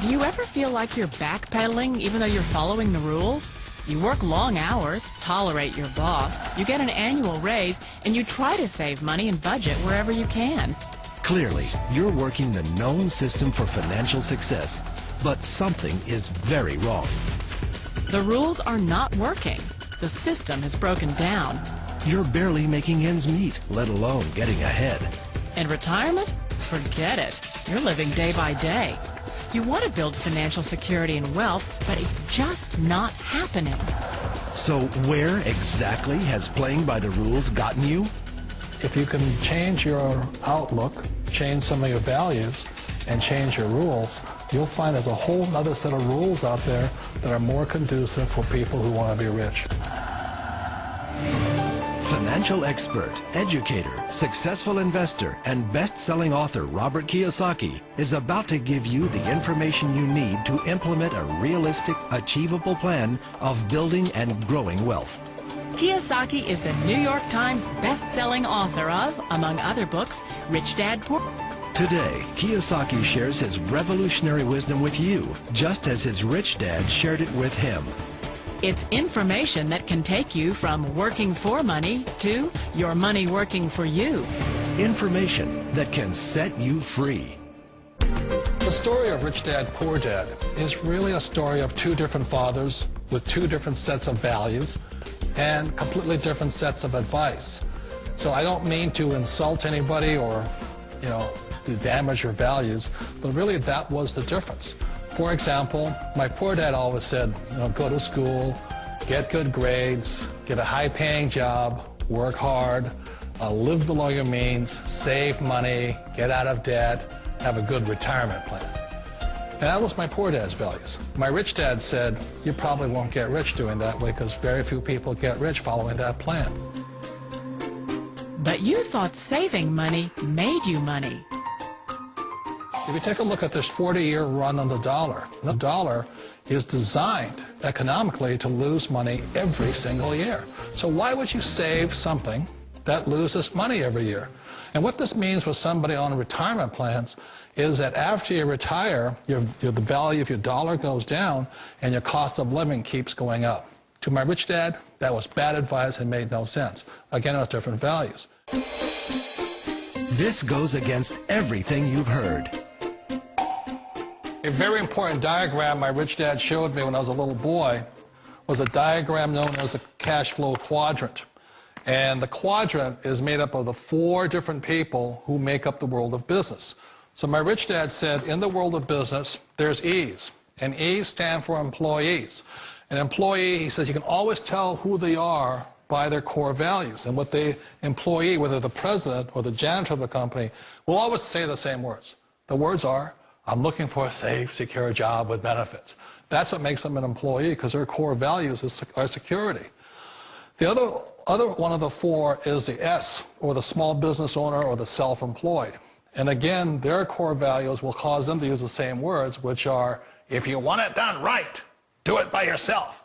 Do you ever feel like you're backpedaling even though you're following the rules? You work long hours, tolerate your boss, you get an annual raise, and you try to save money and budget wherever you can. Clearly, you're working the known system for financial success, but something is very wrong. The rules are not working. The system has broken down. You're barely making ends meet, let alone getting ahead. And retirement? Forget it. You're living day by day. You want to build financial security and wealth, but it's just not happening. So where exactly has playing by the rules gotten you? If you can change your outlook, change some of your values, and change your rules, you'll find there's a whole other set of rules out there that are more conducive for people who want to be rich. Financial expert, educator, successful investor, and best-selling author Robert Kiyosaki is about to give you the information you need to implement a realistic, achievable plan of building and growing wealth. Kiyosaki is the New York Times best-selling author of, among other books, Rich Dad, Poor Dad. Today, Kiyosaki shares his revolutionary wisdom with you, just as his rich dad shared it with him. It's information that can take you from working for money to your money working for you. Information that can set you free. The story of Rich Dad, Poor Dad is really a story of two different fathers with two different sets of values and completely different sets of advice. So I don't mean to insult anybody or, to damage your values, but really that was the difference. For example, my poor dad always said, go to school, get good grades, get a high-paying job, work hard, live below your means, save money, get out of debt, have a good retirement plan. And that was my poor dad's values. My rich dad said, you probably won't get rich doing that way because very few people get rich following that plan. But you thought saving money made you money. If you take a look at this 40-year run on the dollar is designed economically to lose money every single year. So why would you save something that loses money every year? And what this means for somebody on retirement plans is that after you retire, the value of your dollar goes down and your cost of living keeps going up. To my rich dad, that was bad advice and made no sense. Again, it was different values. This goes against everything you've heard. A very important diagram my rich dad showed me when I was a little boy was a diagram known as a cash flow quadrant. And the quadrant is made up of the four different people who make up the world of business. So my rich dad said, in the world of business, there's E's. And E's stand for employees. An employee, he says, you can always tell who they are by their core values. And what the employee, whether the president or the janitor of the company, will always say the same words. The words are, I'm looking for a safe, secure job with benefits. That's what makes them an employee, because their core values are security. The other one of the four is the S, or the small business owner or the self-employed. And again, their core values will cause them to use the same words, which are, if you want it done right, do it by yourself.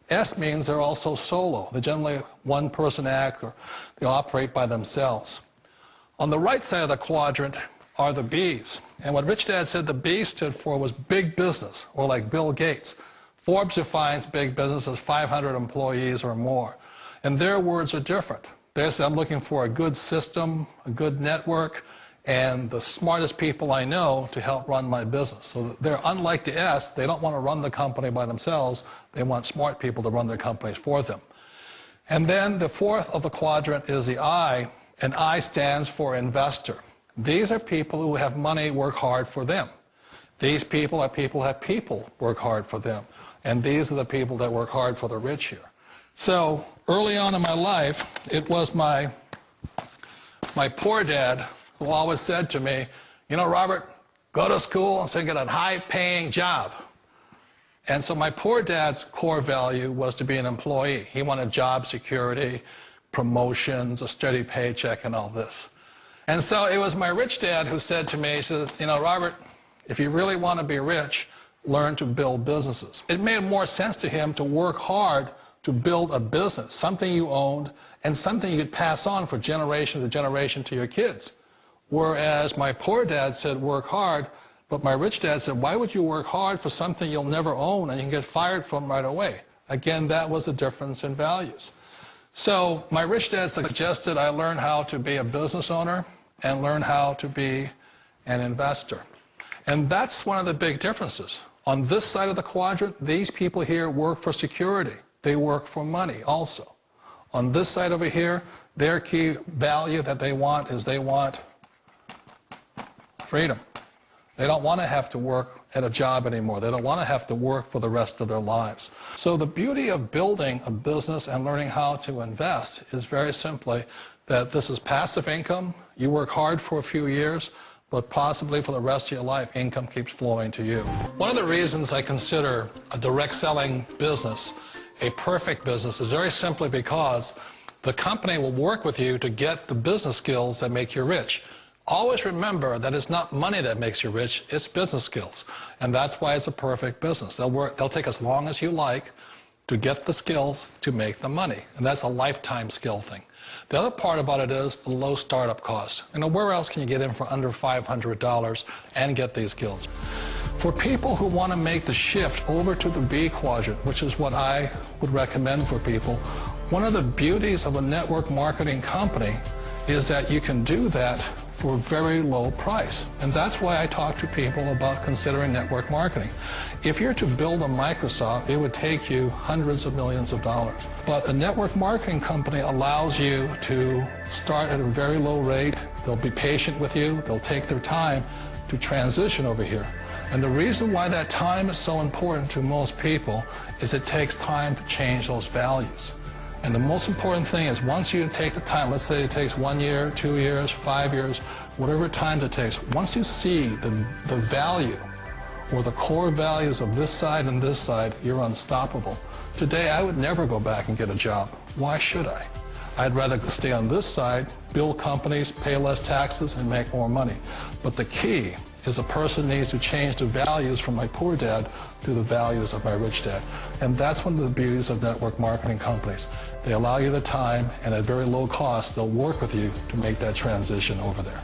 S means they're also solo. They're generally one-person act, or they operate by themselves. On the right side of the quadrant are the B's. And what Rich Dad said the B stood for was big business, or like Bill Gates. Forbes defines big business as 500 employees or more. And their words are different. They say, I'm looking for a good system, a good network, and the smartest people I know to help run my business. So they're unlike the S. They don't want to run the company by themselves. They want smart people to run their companies for them. And then the fourth of the quadrant is the I, and I stands for investor. These are people who have money work hard for them. These people are people who have people work hard for them. And these are the people that work hard for the rich here. So early on in my life, it was my poor dad who always said to me, Robert, go to school and so get a high-paying job. And so my poor dad's core value was to be an employee. He wanted job security, promotions, a steady paycheck, and all this. And so it was my rich dad who said to me, he says, Robert, if you really want to be rich, learn to build businesses. It made more sense to him to work hard to build a business, something you owned, and something you could pass on for generation to generation to your kids. Whereas my poor dad said, work hard, But my rich dad said, why would you work hard for something you'll never own and you can get fired from right away? Again, that was a difference in values. So my rich dad suggested I learn how to be a business owner and learn how to be an investor. And that's one of the big differences. On this side of the quadrant, these people here work for security. They work for money also. On this side over here, their key value that they want is they want freedom. They don't want to have to work at a job anymore. They don't want to have to work for the rest of their lives. So the beauty of building a business and learning how to invest is very simply that this is passive income. You work hard for a few years, but possibly for the rest of your life, income keeps flowing to you. One of the reasons I consider a direct selling business a perfect business is very simply because the company will work with you to get the business skills that make you rich. Always remember that it's not money that makes you rich, it's business skills. And that's why it's a perfect business. They'll take as long as you like to get the skills to make the money. And that's a lifetime skill thing. The other part about it is the low startup costs. You know, where else can you get in for under $500 and get these skills? For people who want to make the shift over to the B quadrant, which is what I would recommend for people, one of the beauties of a network marketing company is that you can do that for a very low price. And that's why I talk to people about considering network marketing. If you're to build a Microsoft, it would take you hundreds of millions of dollars. But a network marketing company allows you to start at a very low rate. They'll be patient with you. They'll take their time to transition over here. And the reason why that time is so important to most people is it takes time to change those values. And the most important thing is once you take the time, let's say it takes 1 year, 2 years, 5 years, whatever time it takes, once you see the value or the core values of this side and this side, you're unstoppable. Today, I would never go back and get a job. Why should I? I'd rather stay on this side, build companies, pay less taxes, and make more money. But the key is a person needs to change the values from my poor dad to the values of my rich dad. And that's one of the beauties of network marketing companies. They allow you the time, and at very low cost, they'll work with you to make that transition over there.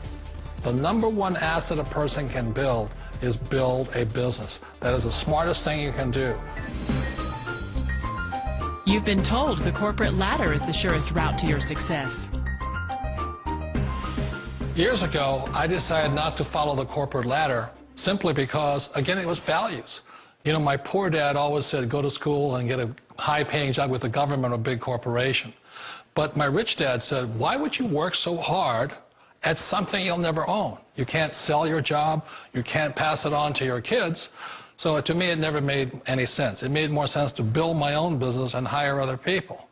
The number one asset a person can build is build a business. That is the smartest thing you can do. You've been told the corporate ladder is the surest route to your success. Years ago, I decided not to follow the corporate ladder simply because, again, it was values. You know, my poor dad always said, go to school and get a high-paying job with the government or a big corporation. But my rich dad said, why would you work so hard at something you'll never own? You can't sell your job. You can't pass it on to your kids. So to me, it never made any sense. It made more sense to build my own business and hire other people.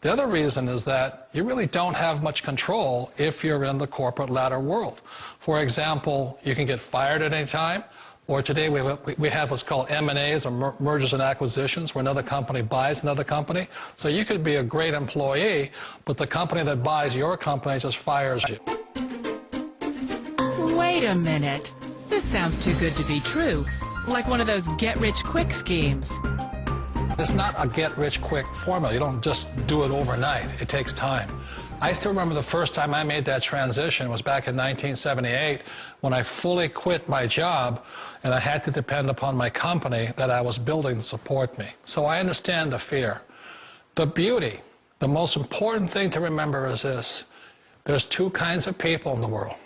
The other reason is that you really don't have much control if you're in the corporate ladder world. For example, you can get fired at any time, or today we have what's called M&As, or mergers and acquisitions, where another company buys another company. So you could be a great employee, but the company that buys your company just fires you. Wait a minute. This sounds too good to be true. Like one of those get-rich-quick schemes. It's not a get-rich-quick formula. You don't just do it overnight. It takes time. I still remember the first time I made that transition was back in 1978 when I fully quit my job and I had to depend upon my company that I was building to support me. So I understand the fear. The beauty, the most important thing to remember is this. There's two kinds of people in the world.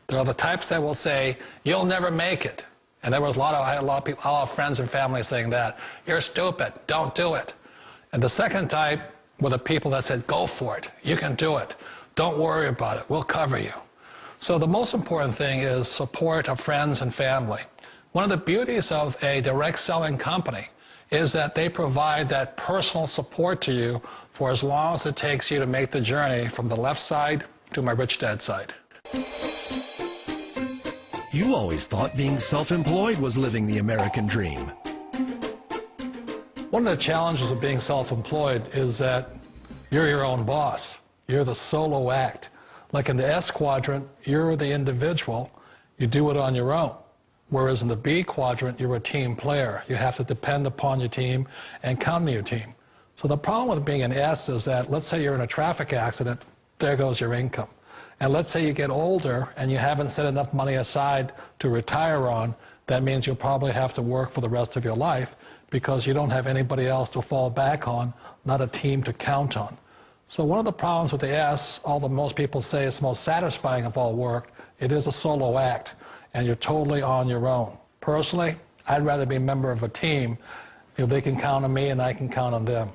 There are the types that will say, you'll never make it. And there was I had a lot of people, a lot of friends and family saying that. You're stupid, don't do it. And the second type were the people that said, go for it, you can do it. Don't worry about it, we'll cover you. So the most important thing is support of friends and family. One of the beauties of a direct selling company is that they provide that personal support to you for as long as it takes you to make the journey from the left side to my rich dad side. You always thought being self-employed was living the American dream. One of the challenges of being self-employed is that you're your own boss. You're the solo act. Like in the S quadrant, you're the individual. You do it on your own. Whereas in the B quadrant, you're a team player. You have to depend upon your team and count on your team. So the problem with being an S is that, let's say you're in a traffic accident, there goes your income. And let's say you get older and you haven't set enough money aside to retire on, that means you'll probably have to work for the rest of your life because you don't have anybody else to fall back on, not a team to count on. So one of the problems with the S, although most people say it's the most satisfying of all work, it is a solo act, and you're totally on your own. Personally, I'd rather be a member of a team if they can count on me and I can count on them.